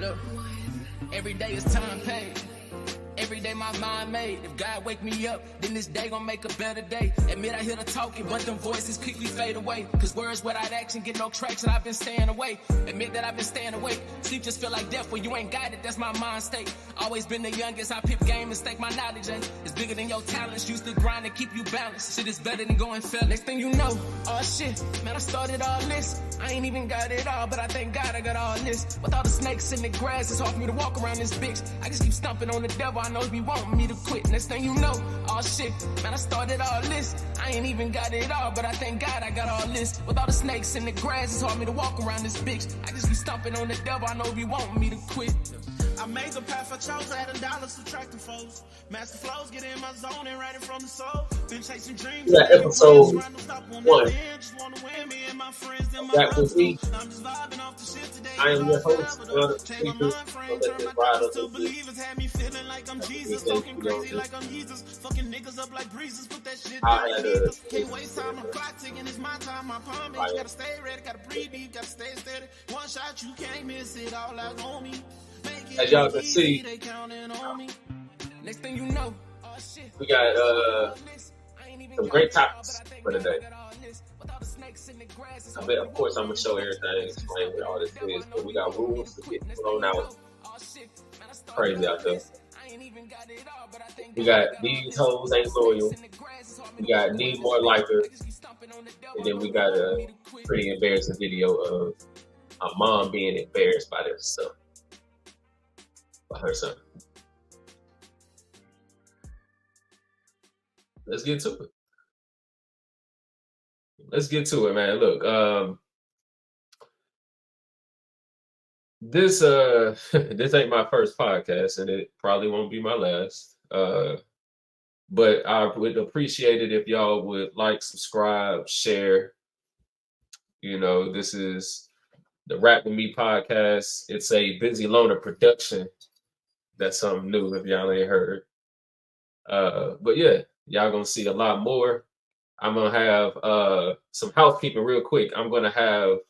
Look, every day is time paid. Every day my mind made. If God wake me up, then this day gon' make a better day. Admit I hear the talking, but them voices quickly fade away. Cause words without action get no traction, I've been staying away. Admit that I've been staying awake. Sleep just feel like death when you ain't got it, that's my mind state. Always been the youngest, I pip game and stake my knowledge, It's bigger than your talents, used to grind and keep you balanced. Shit is better than going fail. Next thing you know, oh shit, man I started all this. I ain't even got it all, but I thank God I got all this. With all the snakes in the grass, it's hard for me to walk around this bitch. I just keep stomping on the devil, I know he be wanting me to quit. Next thing you know, oh shit, man I started all this. I ain't even got it all, but I thank God I got all this. With all the snakes in the grass, it's hard for me to walk around this bitch. I just keep stomping on the devil, I know he be wanting me to quit. I made the path I chose, adding dollars, subtracting foes. Master flows, get in my zone and writing from the soul. Been chasing dreams. Yeah, episode 1. That was me. I am your host, I had can't waste time, I'm clock ticking, it's my time, my palm bitch. Gotta stay ready, gotta breathe deep, gotta stay steady. One shot, you can't miss it, all eyes on me. As y'all can see, Next thing you know, we got some great topics for today. I mean, of course, I'm gonna show everything, explain what all this is, but we got rules to get thrown out. Crazy out there. We got these hoes ain't loyal. We got need more likers, and then we got a pretty embarrassing video of a mom being embarrassed by their son, by her son. Let's get to it. Let's get to it, man. Look, this this ain't my first podcast, and it probably won't be my last. But I would appreciate it if y'all would like, subscribe, share. You know, this is the Rap With Me podcast. It's a Busy Loner production. That's something new if y'all ain't heard. But yeah, y'all gonna see a lot more. I'm gonna have some housekeeping real quick. I'm gonna have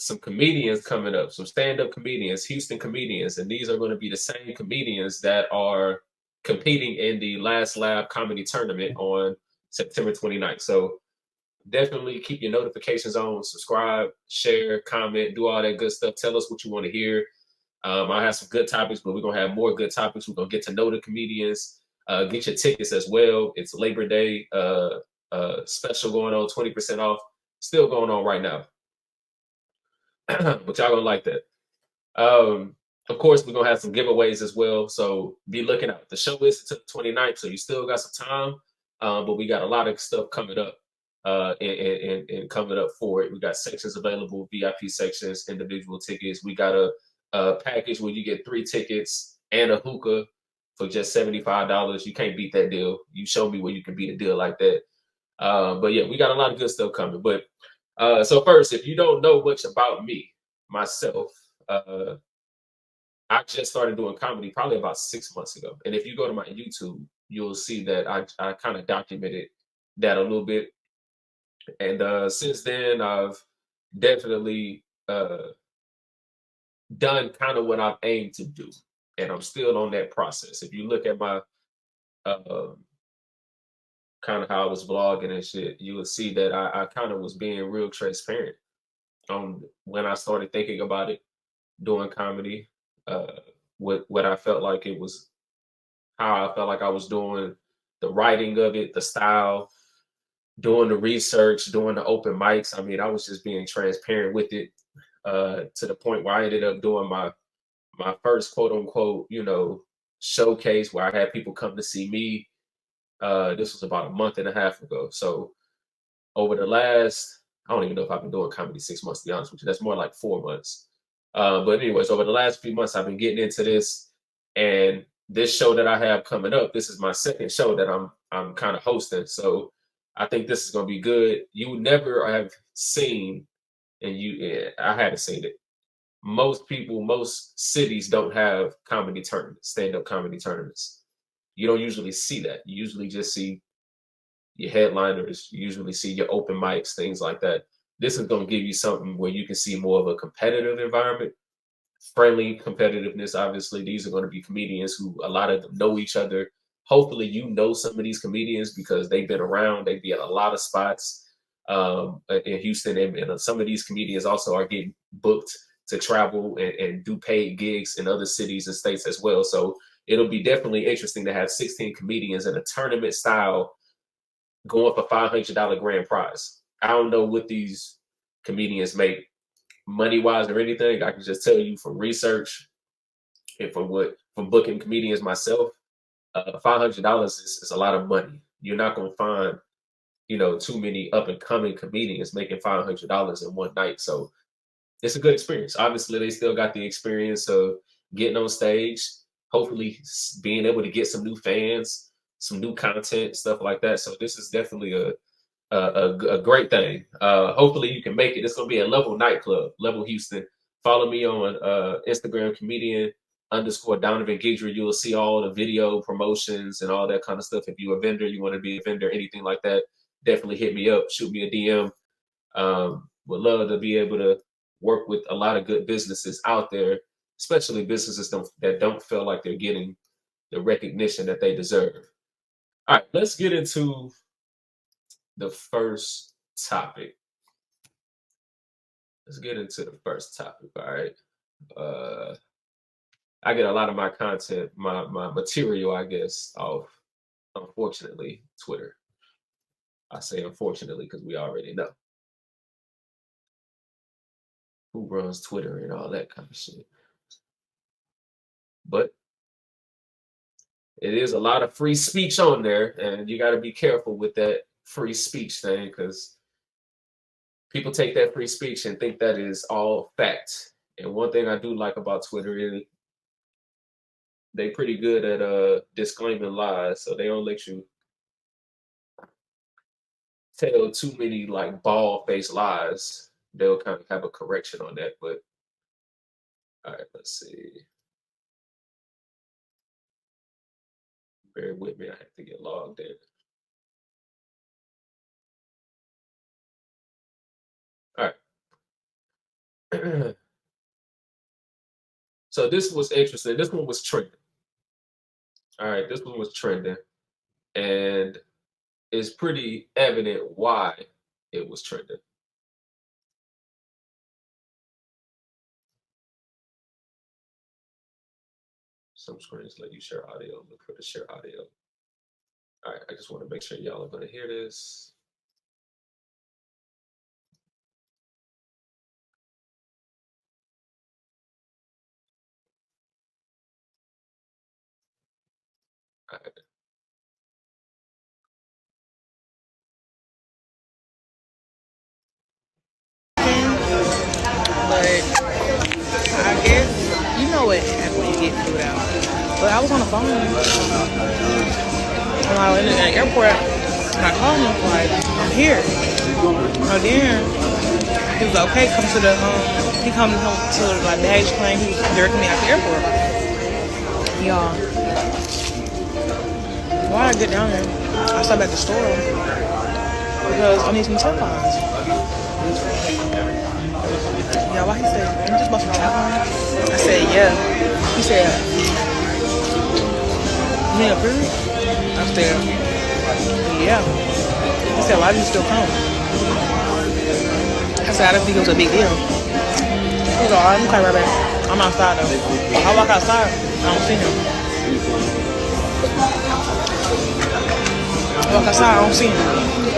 some comedians coming up, some stand-up comedians, Houston comedians, and these are going to be the same comedians that are competing in the Last Laugh comedy tournament on September 29th. So definitely keep your notifications on, subscribe, share, comment, do all that good stuff. Tell us what you want to hear. I have some good topics, but we're gonna have more good topics. We're gonna get to know the comedians. Get your tickets as well. It's Labor Day special going on, 20% off, still going on right now. But y'all gonna like that. Of course, we're gonna have some giveaways as well, so be looking out. The show is to the 29th, so you still got some time, but we got a lot of stuff coming up and coming up for it. We got sections available, VIP sections, individual tickets. We got a package where you get 3 tickets and a hookah for just $75. You can't beat that deal. You show me where you can beat a deal like that. But yeah, we got a lot of good stuff coming. But so first, if you don't know much about me, myself, I just started doing comedy probably about 6 months ago. And if you go to my YouTube, you'll see that I kind of documented that a little bit. And since then, I've definitely done kind of what I've aimed to do. And I'm still on that process. If you look at my kind of how I was vlogging and shit, you would see that I kind of was being real transparent on when I started thinking about it, doing comedy, what I felt like it was, how I felt like I was doing the writing of it, the style, doing the research, doing the open mics. I mean, I was just being transparent with it to the point where I ended up doing my first quote unquote, you know, showcase where I had people come to see me. This was about a month and a half ago. So over the last, I don't even know if I've been doing comedy 6 months, to be honest with you. That's more like 4 months. But anyways, over the last few months, I've been getting into this. And this show that I have coming up, this is my second show that I'm kind of hosting. So I think this is going to be good. You would never have seen, and I haven't seen it. Most people, most cities don't have comedy tournaments, stand-up comedy tournaments. You don't usually see that. You usually just see your headliners. You usually see your open mics, things like that. This is going to give you something where you can see more of a competitive environment. friendly competitiveness. Obviously, these are going to be comedians who a lot of them know each other. Hopefully, you know some of these comedians because they've been around. They be at a lot of spots in Houston, and some of these comedians also are getting booked to travel and do paid gigs in other cities and states as well. So it'll be definitely interesting to have 16 comedians in a tournament style going for $500 grand prize. I don't know what these comedians make money wise or anything. I can just tell you from research and from booking comedians myself, $500 is a lot of money. You're not going to find, too many up and coming comedians making $500 in one night. So it's a good experience. Obviously, they still got the experience of getting on stage, hopefully being able to get some new fans, some new content, stuff like that. So this is definitely a great thing. Hopefully you can make it. It's gonna be a Level nightclub, Level Houston. Follow me on Instagram, comedian_Donovan Guidry. You'll see all the video promotions and all that kind of stuff. If you're a vendor, you want to be a vendor, anything like that, definitely hit me up, shoot me a DM. Would love to be able to work with a lot of good businesses out there, especially businesses that don't feel like they're getting the recognition that they deserve. All right, let's get into the first topic. All right. I get a lot of my content, my material, I guess, off, unfortunately, Twitter. I say unfortunately because we already know who runs Twitter and all that kind of shit. But it is a lot of free speech on there, and you got to be careful with that free speech thing because people take that free speech and think that is all fact. And one thing I do like about Twitter is they pretty good at disclaiming lies, so they don't let you tell too many like bald-faced lies. They'll kind of have a correction on that. But all right, let's see. Bear with me, I have to get logged in. All right. So this was interesting. This one was trending. All right, this one was trending. And it's pretty evident why it was trending. Some screens let you share audio. Look for the share audio. All right, I just want to make sure y'all are going to hear this. All right. But I guess you know what happens when you get food out. But I was on the phone and I was in the airport and I called him like, I'm here. And then he was like, okay, come to the he come to the like baggage claim. He was directing me out the airport. Y'all, why I get down there? I stopped at the store because I need some tampons. Yeah, why he said, you just bought some tampons? I said, yeah. He said, you need a period? I said, yeah. He said, why do you still come? I said, I didn't think it was a big deal. He was like, all right, I'm coming right back. I'm outside though. I walk outside, I don't see him. I walk outside, I don't see him.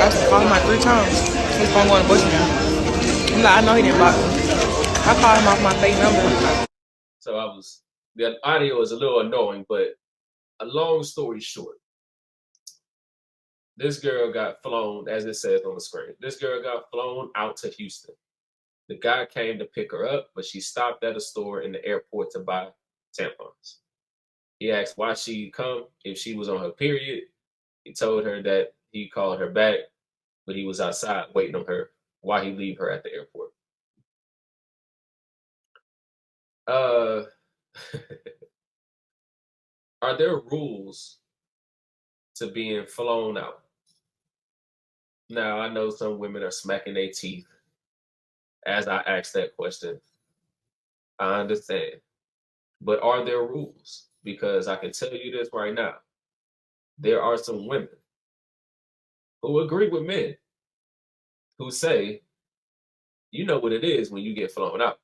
I called him like 3 times. His phone going to voicemail. I'm like, I know he didn't block me. I called him off my fake number. So the audio is a little annoying, but a long story short, this girl got flown, as it says on the screen. This girl got flown out to Houston. The guy came to pick her up, but she stopped at a store in the airport to buy tampons. He asked why she come, if she was on her period. He told her that he called her back, but he was outside waiting on her while he leave her at the airport. Are there rules to being flown out? Now, I know some women are smacking their teeth as I ask that question. I understand. But are there rules? Because I can tell you this right now. There are some women who agree with men who say, you know what it is when you get flown out.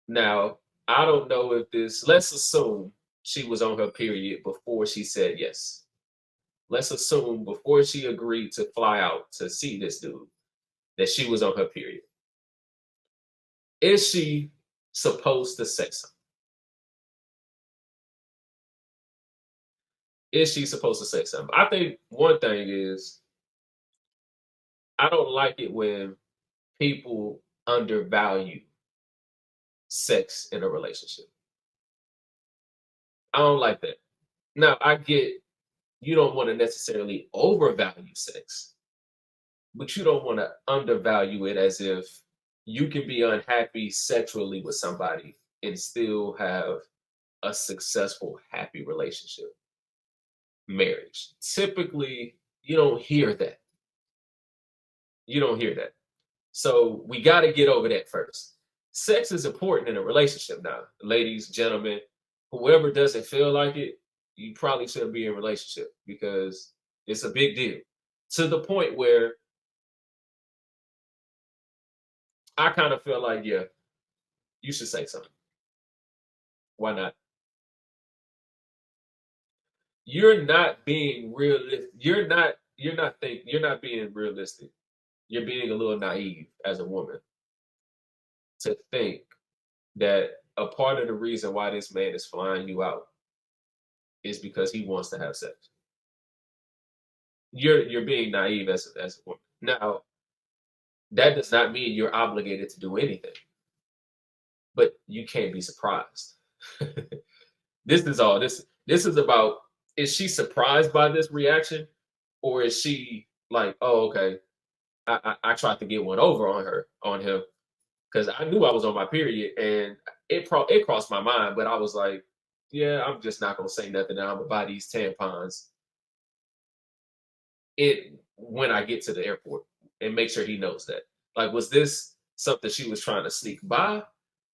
Now, I don't know if this, let's assume she was on her period before she said yes. Let's assume before she agreed to fly out to see this dude that she was on her period. Is she supposed to say something? Is she supposed to say something? I think one thing is, I don't like it when people undervalue sex in a relationship. I don't like that. Now, I get you don't want to necessarily overvalue sex, but you don't want to undervalue it as if you can be unhappy sexually with somebody and still have a successful, happy relationship, marriage. Typically, you don't hear that. You don't hear that. So we got to get over that first. Sex is important in a relationship now. Ladies, gentlemen, whoever doesn't feel like it, you probably shouldn't be in a relationship because it's a big deal. To the point where I kind of feel like, yeah, you should say something. Why not? You're not being realistic. You're not being realistic. You're being a little naive as a woman to think that a part of the reason why this man is flying you out is because he wants to have sex. You're being naive as a woman. Now, that does not mean you're obligated to do anything, but you can't be surprised. This is all this is about. Is she surprised by this reaction, or is she like, oh, okay, I tried to get one over on him because I knew I was on my period and it crossed my mind, but I was like, yeah, I'm just not gonna say nothing. I'm gonna buy these tampons when I get to the airport and make sure he knows that. Like, was this something she was trying to sneak by,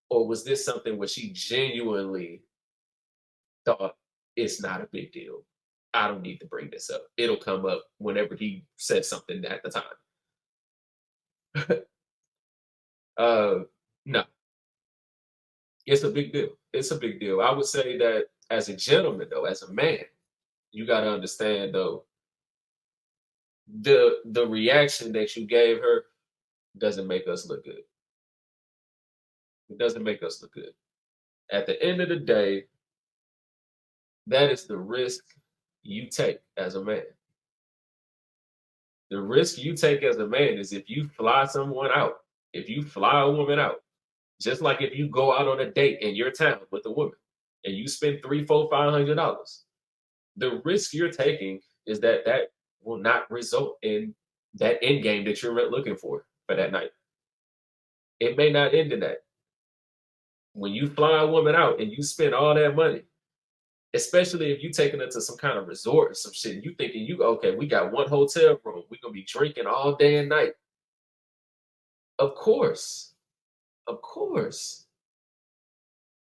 or was this something where she genuinely thought it's not a big deal? I don't need to bring this up. It'll come up whenever he says something at the time. No, it's a big deal. It's a big deal. I would say that as a gentleman, though, as a man, you got to understand, though, the reaction that you gave her doesn't make us look good. It doesn't make us look good. At the end of the day, that is the risk you take as a man. The risk you take as a man is if you fly someone out, if you fly a woman out, just like if you go out on a date in your town with a woman and you spend $300, $400, $500, the risk you're taking is that will not result in that end game that you're looking for that night. It may not end in that. When you fly a woman out and you spend all that money, especially if you taking her to some kind of resort or some shit, you thinking okay, we got one hotel room, we're gonna be drinking all day and night. Of course,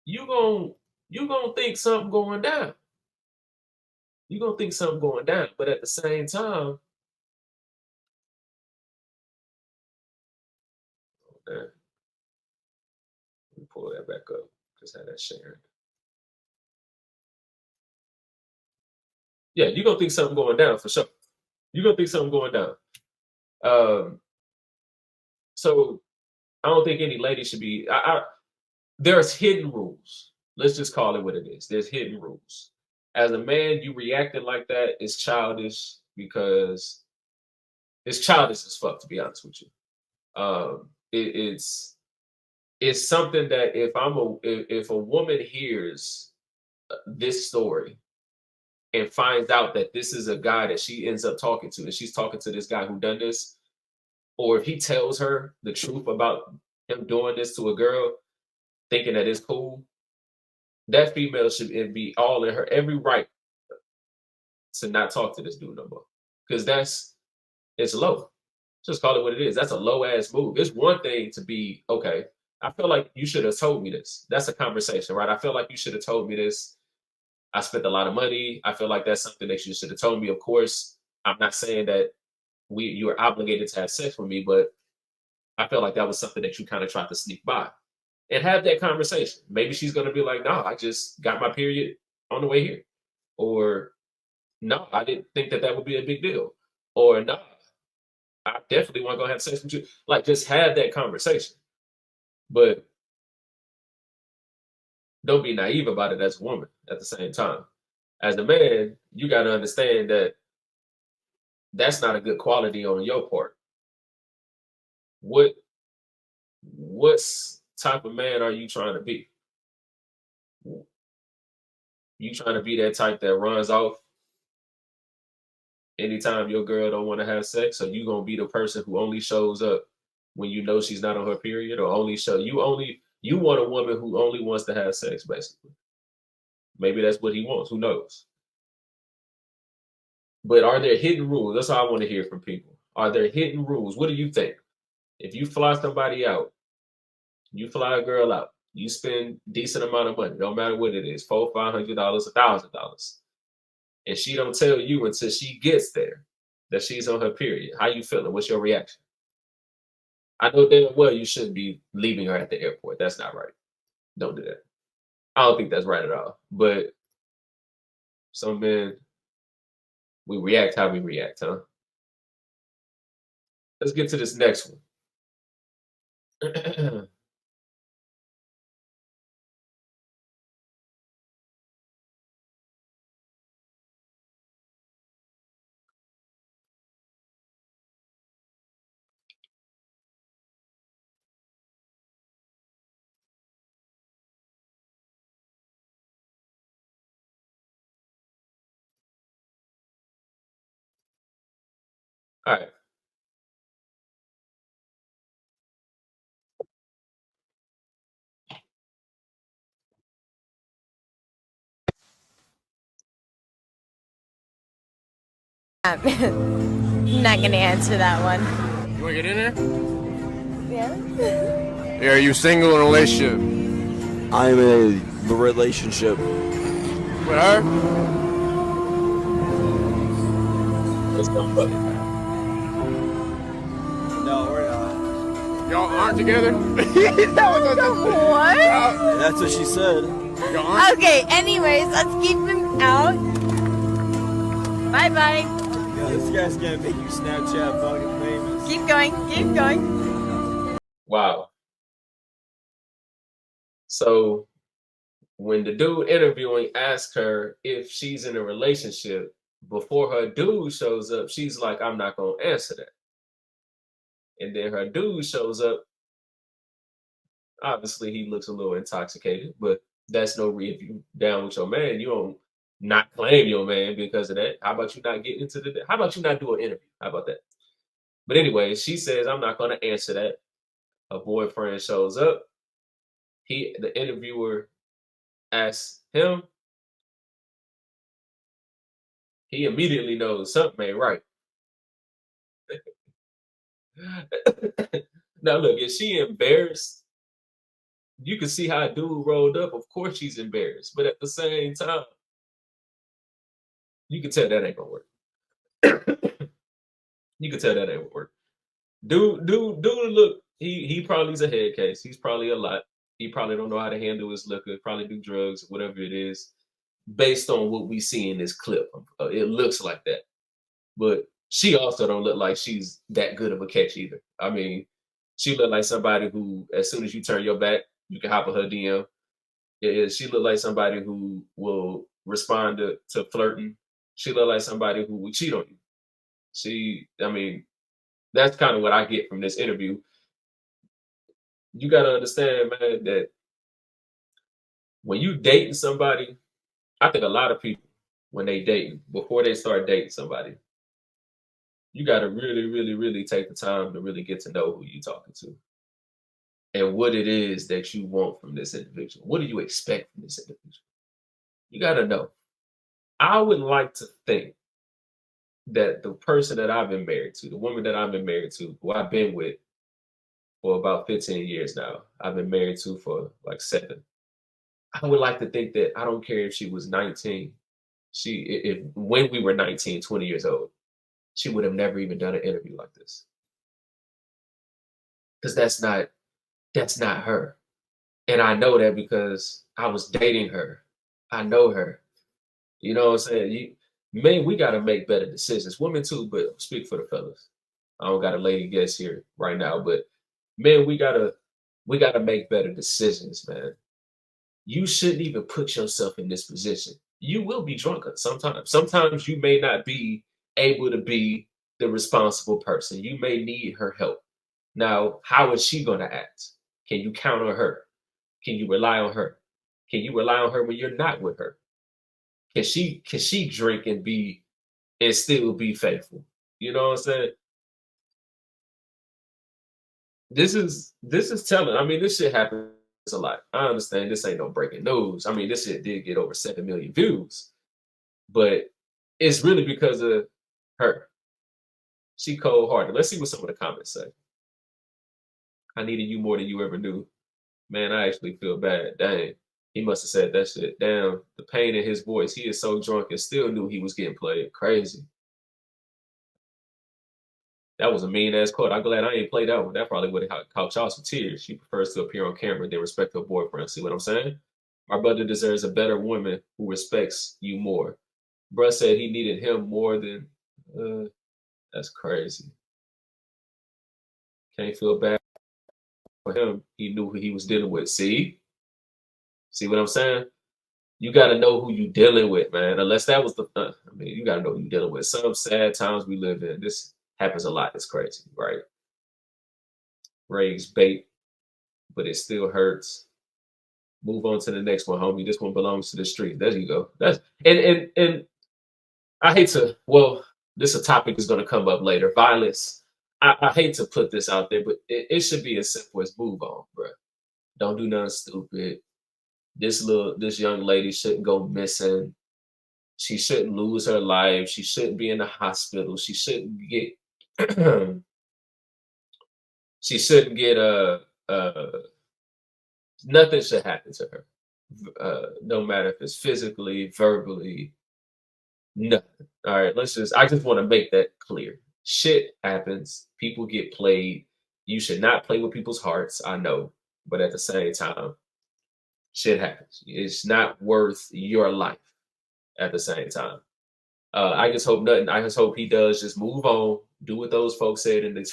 you gonna think something going down. You're gonna think something going down, but at the same time, let me pull that back up. Just had that sharing. Yeah, you're gonna think something going down for sure. You're gonna think something going down. So I don't think any lady should be. There's hidden rules. Let's just call it what it is. There's hidden rules. As a man, you reacting like that is childish because it's childish as fuck, to be honest with you. It's something that if a woman hears this story and finds out that this is a guy that she ends up talking to, and she's talking to this guy who done this, or if he tells her the truth about him doing this to a girl, thinking that it's cool, that female should be all in her every right to not talk to this dude no more. Because it's low. Just call it what it is. That's a low ass move. It's one thing to be, okay, I feel like you should have told me this. That's a conversation, right? I feel like you should have told me this. I spent a lot of money. I feel like that's something that you should have told me. Of course, I'm not saying that you are obligated to have sex with me, but I feel like that was something that you kind of tried to sneak by and have that conversation. Maybe she's gonna be like, "No, I just got my period on the way here," or "No, I didn't think that that would be a big deal," or "No, I definitely want to go have sex with you." Like, just have that conversation, but don't be naive about it as a woman. At the same time, as a man, you got to understand that that's not a good quality on your part. What what's type of man are you trying to be? You trying to be that type that runs off anytime your girl don't want to have sex, or you gonna be the person who only shows up when you know she's not on her period, or you want a woman who only wants to have sex, basically. Maybe that's what he wants. Who knows? But are there hidden rules? That's all I want to hear from people. Are there hidden rules? What do you think? If you fly somebody out, you fly a girl out, you spend decent amount of money, don't matter what it is, $400, $500, $1,000, and she don't tell you until she gets there that she's on her period. How you feeling? What's your reaction? I know damn well you shouldn't be leaving her at the airport. That's not right. Don't do that. I don't think that's right at all. But some men, we react how we react, huh? Let's get to this next one. All right. I'm not gonna answer that one. You wanna get in there? Yeah. Yeah, are you single in a relationship? I'm in a relationship. With her? Let's go, buddy. No, we're not. Y'all aren't together? What? That's what she said. Y'all aren't? Okay, anyways, let's keep him out. Bye bye. Yeah, this guy's gonna make you Snapchat fucking famous. Keep going, keep going. Wow. So when the dude interviewing asks her if she's in a relationship, before her dude shows up, she's like, "I'm not gonna answer that." And then her dude shows up. Obviously, he looks a little intoxicated, but that's no reason. If you down with your man, you don't not claim your man because of that. How about you not get into the? How about you not do an interview? How about that? But anyway, she says, "I'm not gonna answer that." Her boyfriend shows up. The interviewer asks him. He immediately knows something ain't right. Now look, is she embarrassed? You can see how a dude rolled up. Of course she's embarrassed, but at the same time, you can tell that ain't gonna work. You can tell that ain't gonna work. Dude, look, he probably's a head case. He's probably a lot. He probably don't know how to handle his liquor, probably do drugs, whatever it is, based on what we see in this clip. It looks like that. But she also don't look like she's that good of a catch either. I mean, she look like somebody who, as soon as you turn your back, you can hop on her DM. She look like somebody who will respond to flirting. She look like somebody who would cheat on you. I mean, that's kind of what I get from this interview. You got to understand, man, that when you dating somebody, I think a lot of people, when they dating, before they start dating somebody, you got to really, really, really take the time to really get to know who you're talking to and what it is that you want from this individual. What do you expect from this individual? You got to know. I would like to think that the person that I've been married to, the woman that I've been married to, who I've been with for about 15 years now. I've been married to for like 7. I would like to think that I don't care if she was 19. If when we were 19, 20 years old, she would have never even done an interview like this. Because that's not her. And I know that because I was dating her. I know her. You know what I'm saying? Men, we gotta make better decisions. Women too, but speak for the fellas. I don't got a lady guest here right now, but men, we gotta make better decisions, man. You shouldn't even put yourself in this position. You will be drunk sometimes. Sometimes you may not be able to be the responsible person. You may need her help. Now, how is she going to act? Can you count on her? Can you rely on her? Can you rely on her when you're not with her? Can she drink and still be faithful? You know what I'm saying? This is telling. I mean, this shit happens a lot. I understand this ain't no breaking news. I mean, this shit did get over 7 million views, but it's really because of her. She cold-hearted. Let's see what some of the comments say. I needed you more than you ever knew. Man, I actually feel bad. Dang. He must have said that shit. Damn, the pain in his voice. He is so drunk and still knew he was getting played. Crazy. That was a mean-ass quote. I'm glad I ain't played that one. That probably would have caught y'all some tears. She prefers to appear on camera than respect her boyfriend. See what I'm saying? Our brother deserves a better woman who respects you more. Bruh said he needed him more than... that's crazy. Can't feel bad for him. He knew who he was dealing with. See what I'm saying? You got to know who you dealing with, man. Unless that was I mean, you got to know who you dealing with. Some sad times we live in. This happens a lot. It's crazy, right? Rags bait, but it still hurts. Move on to the next one, homie. This one belongs to the street. There you go. That's and I hate to. Well, this a topic is going to come up later. Violence. I hate to put this out there, but it should be as simple as move on, bro. Don't do nothing stupid. This young lady shouldn't go missing. She shouldn't lose her life. She shouldn't be in the hospital. She shouldn't get. She shouldn't get nothing should happen to her. No matter if it's physically, verbally, nothing. All right, I just want to make that clear. Shit happens. People get played. You should not play with people's hearts. I know, but at the same time, shit happens. It's not worth your life at the same time. I just hope nothing. I just hope he does just move on. Do what those folks said in the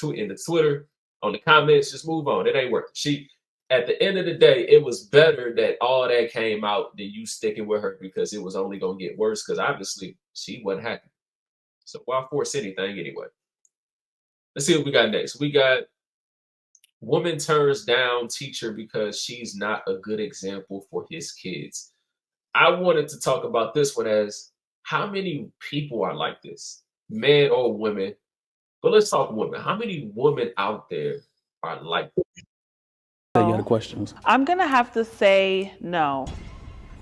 Twitter, on the comments. Just move on. It ain't working. At the end of the day, it was better that all that came out than you sticking with her because it was only gonna get worse. Because obviously she wasn't happy. So why force anything anyway? Let's see what we got next. We got woman turns down teacher because she's not a good example for his kids. I wanted to talk about this one as how many people are like this, men or women. But let's talk women. How many women out there are like this? You got questions? I'm going to have to say no.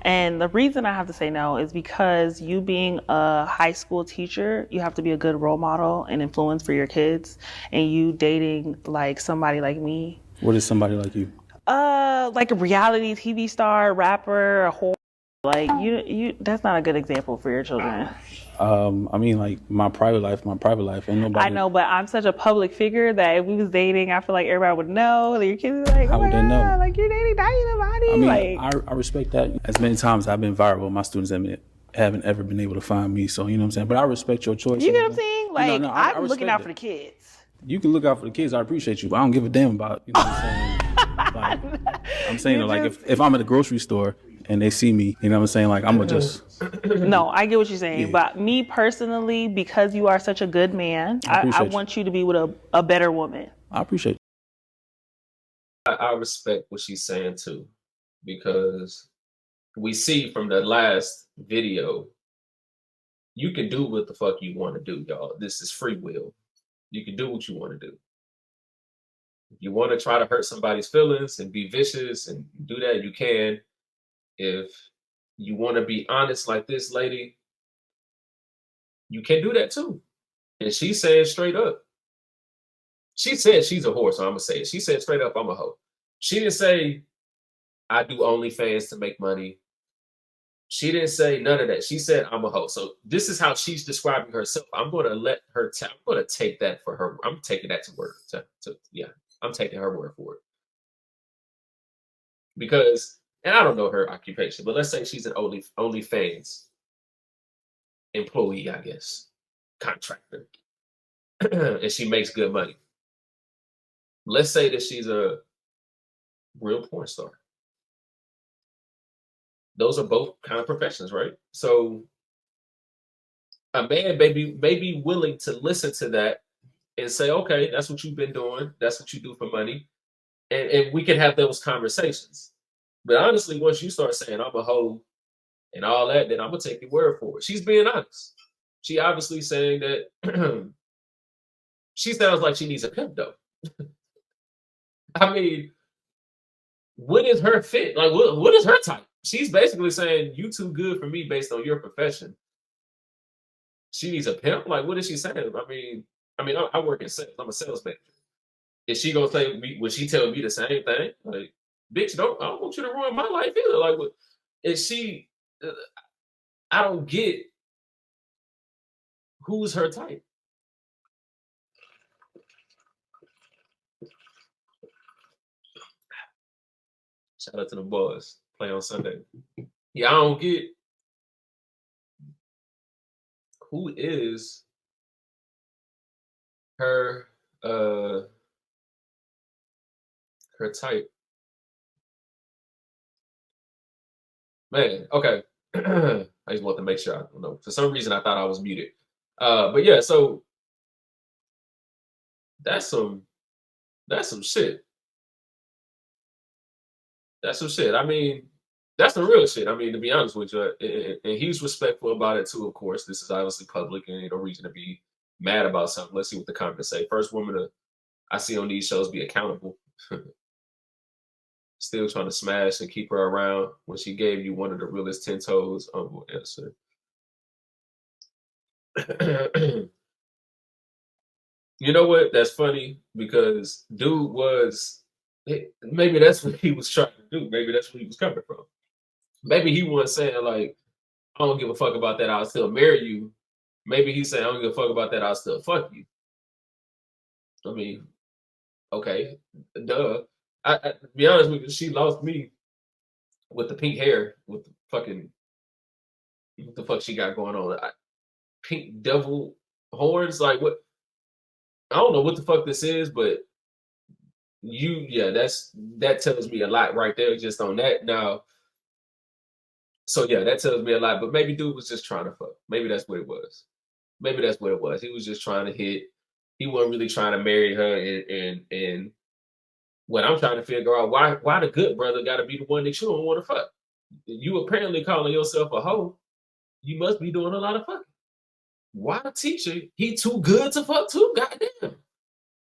And the reason I have to say no is because you being a high school teacher, you have to be a good role model and influence for your kids. And you dating like somebody like me. What is somebody like you? Like a reality TV star, rapper, a whore. Like you that's not a good example for your children. I mean, like my private life. Ain't nobody. I know, but I'm such a public figure that if we was dating, I feel like everybody would know. Like, your kids would be like, How would they know? Like you're dating nobody. I mean, like, I respect that. As many times I've been viral, my students haven't ever been able to find me. So you know what I'm saying. But I respect your choice. You know what I'm saying? Like, I'm looking out it. for the kids. You can look out for the kids. I appreciate you, but I don't give a damn about, you know what I'm saying? Like, I'm saying, like, if I'm at a grocery store and they see me, you know what I'm saying? Like, I'm going to just... No, I get what you're saying. Yeah. But me personally, because you are such a good man, I want you to be with a better woman. I appreciate it. I respect what she's saying, too, because we see from the last video, you can do what the fuck you want to do, y'all. This is free will. You can do what you want to do. If you want to try to hurt somebody's feelings and be vicious and do that, you can. If you want to be honest like this lady, you can do that too. And she's saying straight up, She said she's a whore, so I'm gonna say it. She said straight up, I'm a hoe. She didn't say I do OnlyFans to make money. She didn't say none of that. She said I'm a hoe. So this is how she's describing herself. I'm gonna let her. I'm gonna take that for her. I'm taking that to word. Yeah, I'm taking her word for it. Because, and I don't know her occupation, but let's say she's an OnlyFans employee, I guess, contractor, and she makes good money. Let's say that she's a real porn star. Those are both kind of professions, right? So a man may be willing to listen to that and say, okay, that's what you've been doing. That's what you do for money. And we can have those conversations. But honestly, once you start saying I'm a hoe and all that, then I'm going to take your word for it. She's being honest. She obviously saying that she sounds like she needs a pimp, though. I mean, what is her fit? Like, what is her type? She's basically saying, you too good for me based on your profession. She needs a pimp? Like, what is she saying? I mean, I work in sales. I'm a sales manager. Is she gonna say me? Would she tell me the same thing? Like, bitch, I don't want you to ruin my life either. Like, what is she? I don't get who's her type. Shout out to the boys. Play on Sunday. Yeah, I don't get who is her type. Man, okay. I just want to make sure. I don't know. For some reason I thought I was muted. But yeah, so that's some shit. That's some shit. I mean, that's the real shit. I mean, to be honest with you, and he's respectful about it too, of course. This is obviously public and no reason to be mad about something. Let's see what the comments say. First woman I see on these shows be accountable. Still trying to smash and keep her around when she gave you one of the realest 10 toes. Answer. You know what? That's funny because dude maybe that's what he was trying to do. Maybe that's where he was coming from. Maybe he wasn't saying like, I don't give a fuck about that, I'll still marry you. Maybe he's saying, I don't give a fuck about that, I'll still fuck you. I mean, okay, duh. I to be honest with you, she lost me with the pink hair, with the fucking, what the fuck she got going on? Pink devil horns? Like, what? I don't know what the fuck this is, but that tells me a lot right there just on that. Now, so yeah, that tells me a lot, but maybe dude was just trying to fuck. Maybe that's what it was. Maybe that's what it was. He was just trying to hit. He wasn't really trying to marry her. And what I'm trying to figure out, why the good brother got to be the one that you don't want to fuck? You apparently calling yourself a hoe. You must be doing a lot of fucking. Why the teacher? He too good to fuck too? Goddamn.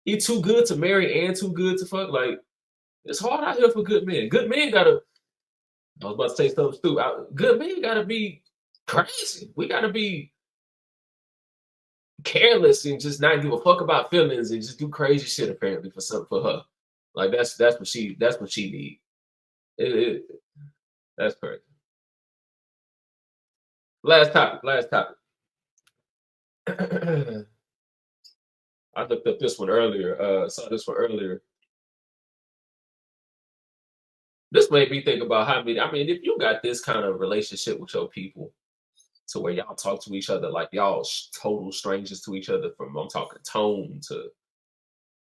He too good to marry and too good to fuck. Like, it's hard out here for good men. Good men gotta. I was about to say something stupid. Good men gotta be crazy. We gotta be careless and just not give a fuck about feelings and just do crazy shit apparently for her. Like that's what she need. That's crazy. Last topic. I looked up this one earlier. Saw this one earlier. This made me think about how many. I mean, if you got this kind of relationship with your people, to where y'all talk to each other like y'all total strangers to each other, from I'm talking tone to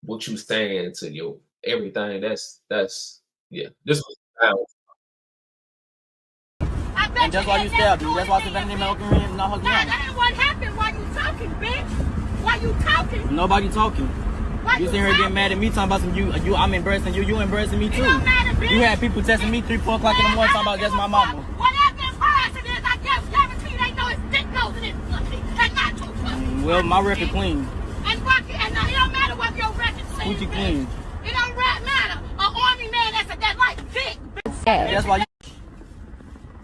what you saying to your everything. That's yeah. This was. And that's why you stabbed me. That's why I said not hugging. That ain't what happened while you talking, bitch. Why you talking? Nobody talking. You sitting here getting mad at me talking about some you. I'm embarrassing you. You embarrassing me too. You had people texting me 3, 4 o'clock in the morning talking about that's my mama. Whatever his harassment is, I guess guarantee they know his dick goes in his pussy and not your pussy. Well, my record clean. And it don't matter what your record says. Coochie clean. It don't matter. An army man that like dick. That's why you.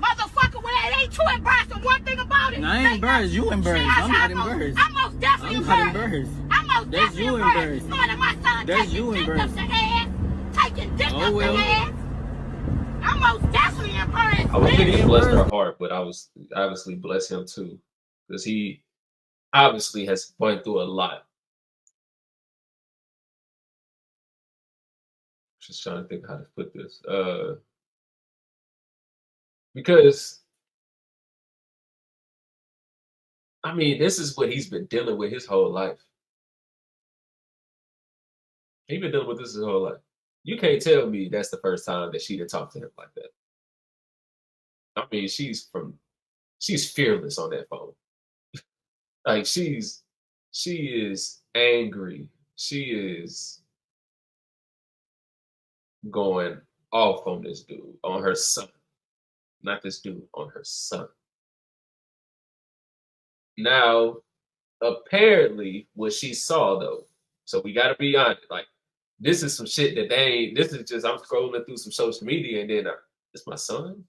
Motherfucker, well, it ain't too embarrassing. One thing about it. No, I ain't embarrassed. You embarrassed. I'm not embarrassed. I'm most definitely embarrassed. I'm most most That's you embarrassed. Knowing that my son That's taking you dick embarrassed. up the ass, taking dick Oh, up well. the ass. I'm most definitely embarrassed. I would think he blessed her Embarrassed. heart, but I was obviously bless him too, because he obviously has went through a lot. Just trying to think how to put this. Because I mean, this is what he's been dealing with his whole life. He's been dealing with this his whole life. You can't tell me that's the first time that she done talked to him like that. I mean, she's fearless on that phone. Like she is angry. She is going off on this dude, on her son. Not this dude, on her son. Now, apparently, what she saw though, so we gotta be honest, like this is some shit that they ain't, this is just, I'm scrolling through some social media and then it's my son.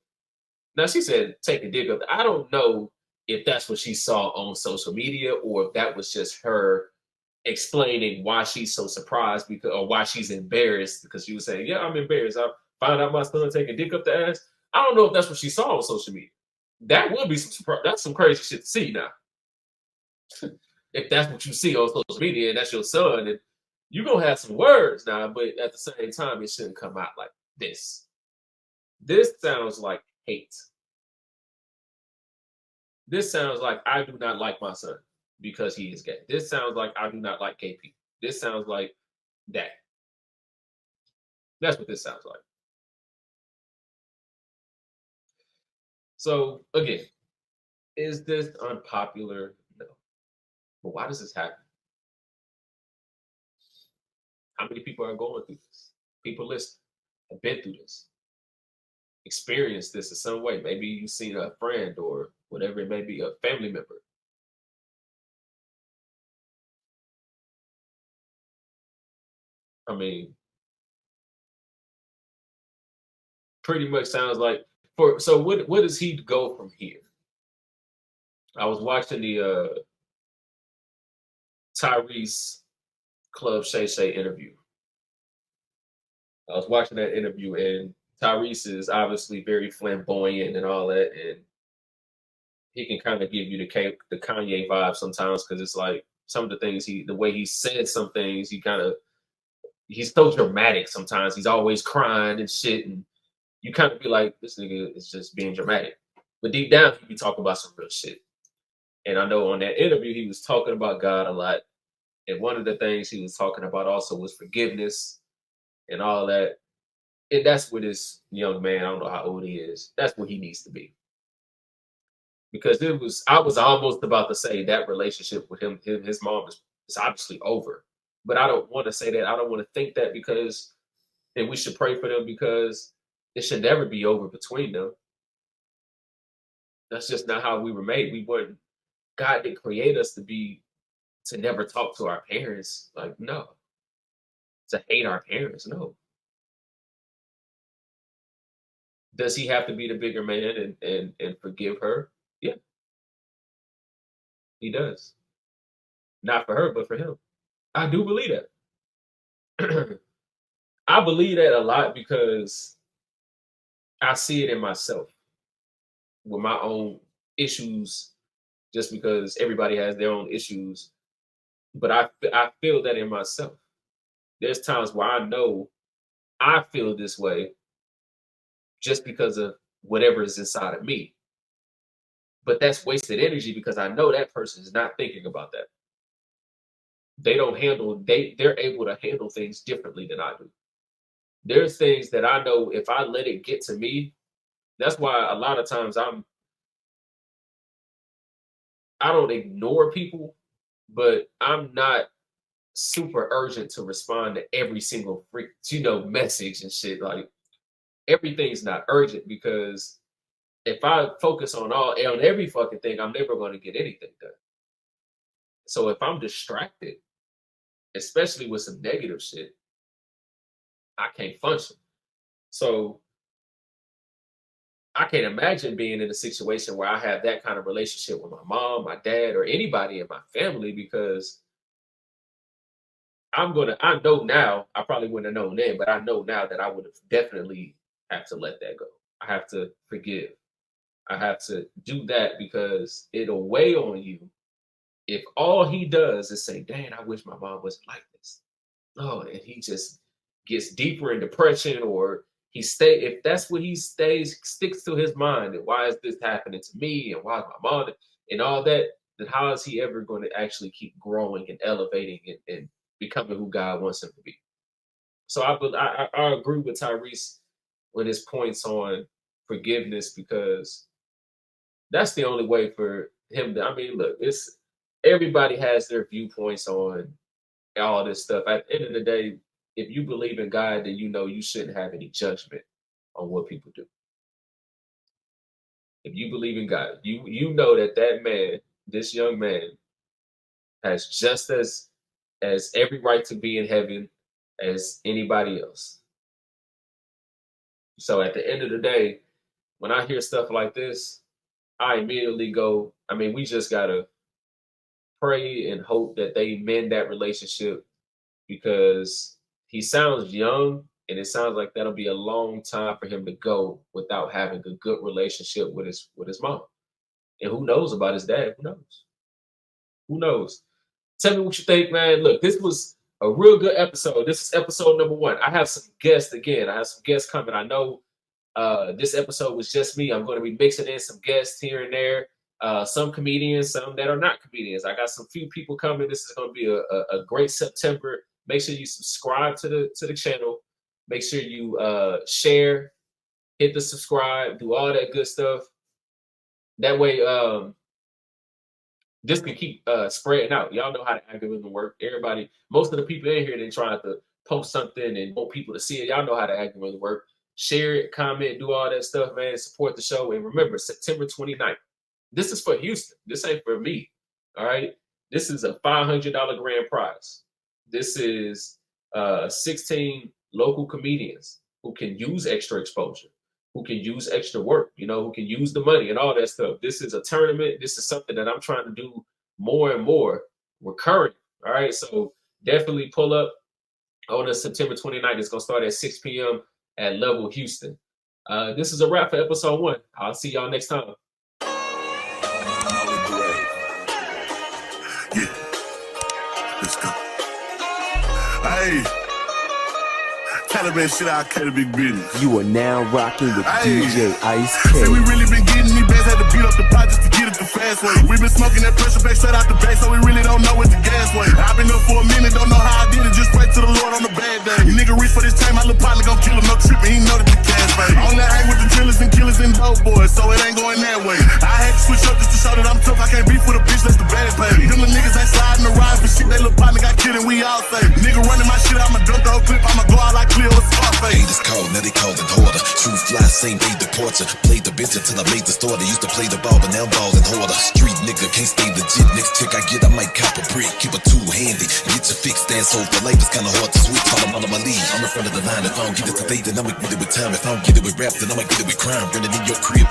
Now she said, take a dig up. I don't know if that's what she saw on social media or if that was just her explaining why she's so surprised because, or why she's embarrassed because she was saying, yeah, I'm embarrassed. I found out my son taking dick up the ass. I don't know if that's what she saw on social media. That would be some surprise. That's some crazy shit to see now. If that's what you see on social media and that's your son, and you're gonna have some words now, but at the same time, it shouldn't come out like this. This sounds like hate. This sounds like I do not like my son because he is gay. This sounds like I do not like gay people. This sounds like that. That's what this sounds like. So again, is this unpopular? No. But why does this happen? How many people are going through this? People listen, have been through this, experienced this in some way. Maybe you've seen a friend or whatever it may be, a family member. I mean, pretty much sounds like so what does he go from here? I was watching the Tyrese Club Shay Shay interview. I was watching that interview and Tyrese is obviously very flamboyant and all that, and he can kind of give you the Kanye vibe sometimes because it's like some of the things the way he said some things, he's so dramatic sometimes. He's always crying and shit, and you kind of be like, this nigga is just being dramatic. But deep down, he be talking about some real shit. And I know on that interview, he was talking about God a lot. And one of the things he was talking about also was forgiveness and all that. And that's where this young man, I don't know how old he is, that's where he needs to be. Because I was almost about to say that relationship with his mom is obviously over. But I don't want to say that. I don't want to think that because, and we should pray for them because it should never be over between them. That's just not how we were made. God didn't create us to never talk to our parents. Like, no. To hate our parents, no. Does he have to be the bigger man and forgive her? Yeah. He does. Not for her, but for him. I do believe that. I believe that a lot because I see it in myself with my own issues, just because everybody has their own issues. But I feel that in myself. There's times where I know I feel this way just because of whatever is inside of me. But that's wasted energy because I know that person is not thinking about that. They're able to handle things differently than I do. There's things that I know if I let it get to me, that's why a lot of times I don't ignore people, but I'm not super urgent to respond to every single message and shit. Like everything's not urgent because if I focus on every fucking thing, I'm never going to get anything done. So if I'm distracted, especially with some negative shit, I can't function. So I can't imagine being in a situation where I have that kind of relationship with my mom, my dad, or anybody in my family because I know now, I probably wouldn't have known then, but I know now that I would have definitely have to let that go. I have to forgive. I have to do that because it'll weigh on you if all he does is say, "Dang, I wish my mom wasn't like this." Oh, and he just gets deeper in depression, or if that's what he sticks to his mind, and why is this happening to me, and why is my mom and all that, then how is he ever going to actually keep growing and elevating and becoming who God wants him to be? So I agree with Tyrese with his points on forgiveness, because that's the only way for him to, I mean, look, everybody has their viewpoints on all this stuff. At the end of the day, if you believe in God, then you know you shouldn't have any judgment on what people do. If you believe in God, you know that man, this young man, has just as every right to be in heaven as anybody else. So at the end of the day, when I hear stuff like this, I immediately go, I mean, we just gotta pray and hope that they mend that relationship, because he sounds young, and it sounds like that'll be a long time for him to go without having a good relationship with his mom. And who knows about his dad? Who knows? Tell me what you think, man. Look, this was a real good episode. This is episode number 1. I have some guests again. I have some guests coming. I know this episode was just me. I'm going to be mixing in some guests here and there. Some comedians, some that are not comedians. I got some few people coming. This is going to be a great September. Make sure you subscribe to the channel. Make sure you share, hit the subscribe, do all that good stuff. That way, this can keep spreading out. Y'all know how the algorithm work. Everybody, most of the people in here, they trying to post something and want people to see it. Y'all know how the algorithm work. Share it, comment, do all that stuff, man. Support the show. And remember, September 29th. This is for Houston. This ain't for me. All right. This is a $500 grand prize. This is 16 local comedians who can use extra exposure, who can use extra work, who can use the money and all that stuff. This is a tournament. This is something that I'm trying to do more and more recurring. All right. So definitely pull up on the September 29th. It's going to start at 6 p.m. at Level Houston. This is a wrap for episode 1. I'll see y'all next time. Yeah, let's go. Hey, Taliban shit, I cut a big business. You are now rocking with DJ Ice K. Say we really been getting these bands, had to beat up the pot just to get it the fast way. We been smoking that pressure back straight out the bag, so we really don't know what the gas way. I've been up for a minute, don't know how I did it, just pray to the Lord on the bad day. You nigga reach for this time, my little partner gon' kill him, no tripping, he know that the cash paid. I only hang with the drillers and killers and dope boys, so it ain't going that way. I had to switch up just to show that I'm tough, I can't beef with a bitch, that's the bad pay. Them little niggas ain't sliding the rides, but shit, they little partner got killed and we all say. Nigga running my shit, I'ma dump the whole clip, I'ma go out like Cleo or Scarface. Haters called, now they called it harder. True fly, same day departure. Played the bitch until I made the starter. Used to play the ball, but now ballin' harder. Street nigga, can't stay legit. Next chick I get, I might cop a brick. Keep a two-handy, get your fixed ass over. Life is kinda hard to switch, follow my lead. I'm in front of the line, if I don't get it today, then I'ma get it with time. If I don't get it with rap, then I'ma get it with crime. Running in your crib,